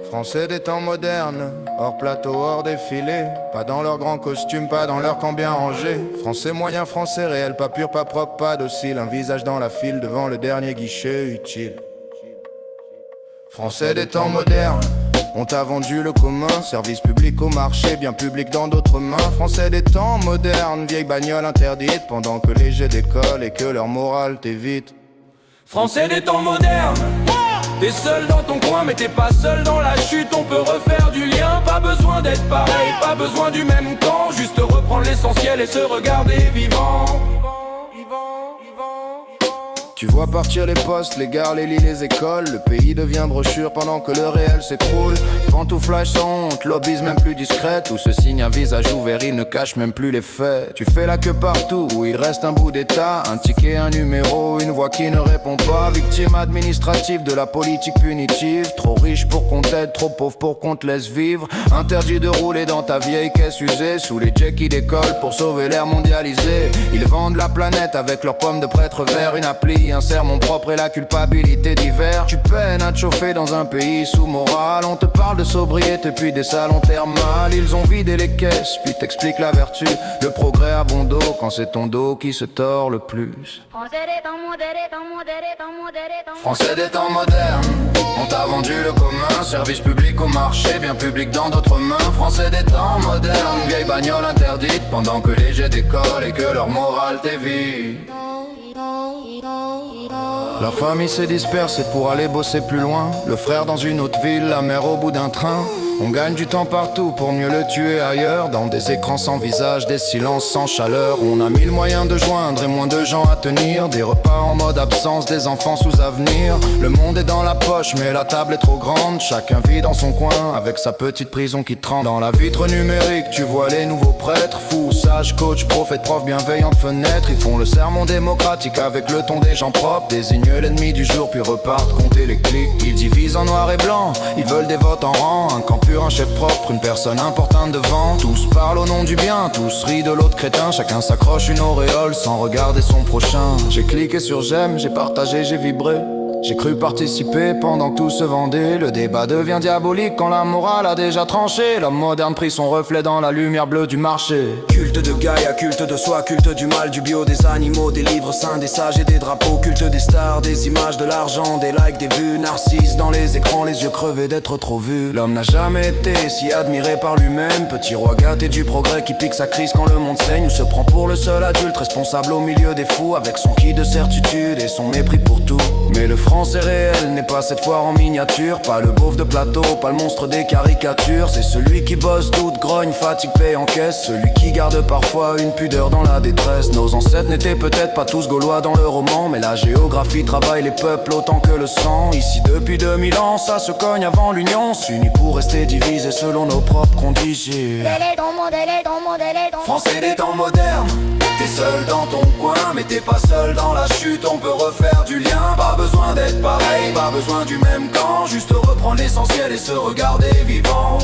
Français des temps modernes, hors plateau, hors défilé. Pas dans leurs grands costumes, pas dans leur camp bien rangé. Français moyen, français réel, pas pur, pas propre, pas docile. Un visage dans la file devant le dernier guichet utile. Français des temps modernes, on t'a vendu le commun, service public au marché, bien public dans d'autres mains. Français des temps modernes, vieille bagnole interdite, pendant que les jets d'école et que leur morale t'évite. Français des temps modernes, t'es seul dans ton coin mais t'es pas seul dans la chute. On peut refaire du lien, pas besoin d'être pareil, pas besoin du même camp. Juste reprendre l'essentiel et se regarder vivant. Tu vois partir les postes, les gares, les lits, les écoles. Le pays devient brochure pendant que le réel s'écroule. Pantouflage sans honte, lobbyisme même plus discret. Tout se signe un visage ouvert, il ne cache même plus les faits. Tu fais la queue partout où il reste un bout d'état. Un ticket, un numéro, une voix qui ne répond pas. Victime administrative de la politique punitive. Trop riche pour qu'on t'aide, trop pauvre pour qu'on te laisse vivre. Interdit de rouler dans ta vieille caisse usée. Sous les jets qui décollent pour sauver l'air mondialisé. Ils vendent la planète avec leurs pommes de prêtre vert. Une appli, un sermon propre et la culpabilité d'hiver. Tu peines à te chauffer dans un pays sous morale. On te parle de sobriété puis des salons thermales. Ils ont vidé les caisses puis t'expliquent la vertu. Le progrès à bon dos quand c'est ton dos qui se tord le plus. Français des temps modernes, Français des temps modernes, on t'a vendu le commun, service public au marché, bien public dans d'autres mains. Français des temps modernes, vieille bagnole interdite, pendant que les jets d'école et que leur morale t'évite. La famille s'est dispersée pour aller bosser plus loin. Le frère dans une autre ville, la mère au bout d'un train. On gagne du temps partout pour mieux le tuer ailleurs. Dans des écrans sans visage, des silences sans chaleur. On a mille moyens de joindre et moins de gens à tenir. Des repas en mode absence, des enfants sous avenir. Le monde est dans la poche mais la table est trop grande. Chacun vit dans son coin avec sa petite prison qui tremble. Dans la vitre numérique tu vois les nouveaux prêtres. Fous, sages, coach, prophètes, profs, bienveillantes fenêtres. Ils font le sermon démocratique avec le ton des gens propres. Désignent l'ennemi du jour puis repartent compter les clics. Ils divisent en noir et blanc, ils veulent des votes en rang. Un camp pur, un chef propre, une personne importante devant. Tous parlent au nom du bien, tous rient de l'autre crétin. Chacun s'accroche une auréole sans regarder son prochain. J'ai cliqué sur j'aime, j'ai partagé, j'ai vibré. J'ai cru participer pendant que tout se vendait. Le débat devient diabolique quand la morale a déjà tranché. L'homme moderne prit son reflet dans la lumière bleue du marché. Culte de Gaïa, culte de soi, culte du mal, du bio, des animaux, des livres saints, des sages et des drapeaux. Culte des stars, des images, de l'argent, des likes, des vues. Narcisse dans les écrans, les yeux crevés d'être trop vus. L'homme n'a jamais été si admiré par lui-même. Petit roi gâté du progrès qui pique sa crise quand le monde saigne. Ou se prend pour le seul adulte responsable au milieu des fous. Avec son qui de certitude et son mépris pour tout. Mais le français réel n'est pas cette fois en miniature. Pas le beauf de plateau, pas le monstre des caricatures. C'est celui qui bosse, doute, grogne, fatigue, paye, encaisse. Celui qui garde parfois une pudeur dans la détresse. Nos ancêtres n'étaient peut-être pas tous gaulois dans le roman, mais la géographie travaille les peuples autant que le sang. Ici depuis 2000 ans, ça se cogne avant l'union. S'unit pour rester divisé selon nos propres conditions. Français des temps modernes, t'es seul dans ton coin, mais t'es pas seul dans la chute. On peut refaire du lien, pas besoin d'être pareil, pas besoin du même camp. Juste reprendre l'essentiel et se regarder vivant.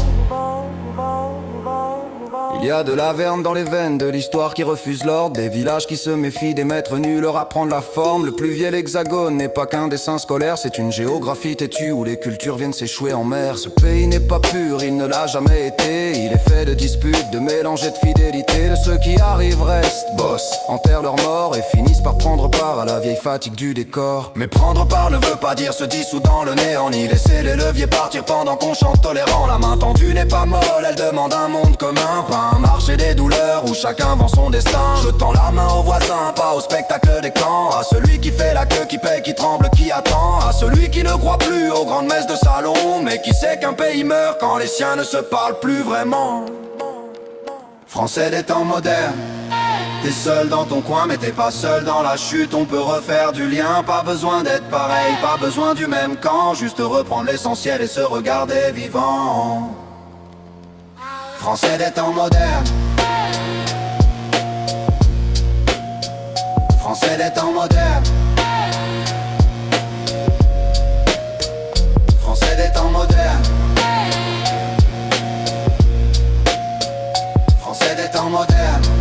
Il y a de la verve dans les veines, de l'histoire qui refuse l'ordre. Des villages qui se méfient des maîtres nuls, leur apprendre la forme. Le plus vieil hexagone n'est pas qu'un dessin scolaire. C'est une géographie têtue où les cultures viennent s'échouer en mer. Ce pays n'est pas pur, il ne l'a jamais été. Il est fait de disputes, de mélanges et de fidélité. De ceux qui arrivent restent, bossent, enterrent leurs morts et finissent par prendre part à la vieille fatigue du décor. Mais prendre part ne veut pas dire se dissoudre dans le néant, ni laisser les leviers partir pendant qu'on chante tolérant. La main tendue n'est pas molle, elle demande un monde commun. Pas un marché des douleurs où chacun vend son destin. Je tends la main au voisin, pas au spectacle des camps. À celui qui fait la queue, qui paye, qui tremble, qui attend. À celui qui ne croit plus aux grandes messes de salon, mais qui sait qu'un pays meurt quand les siens ne se parlent plus vraiment. Français des temps modernes, t'es seul dans ton coin mais t'es pas seul dans la chute. On peut refaire du lien, pas besoin d'être pareil, pas besoin du même camp. Juste reprendre l'essentiel et se regarder vivant. Français des temps modernes, Français des temps modernes, Français des temps modernes, Français des temps modernes.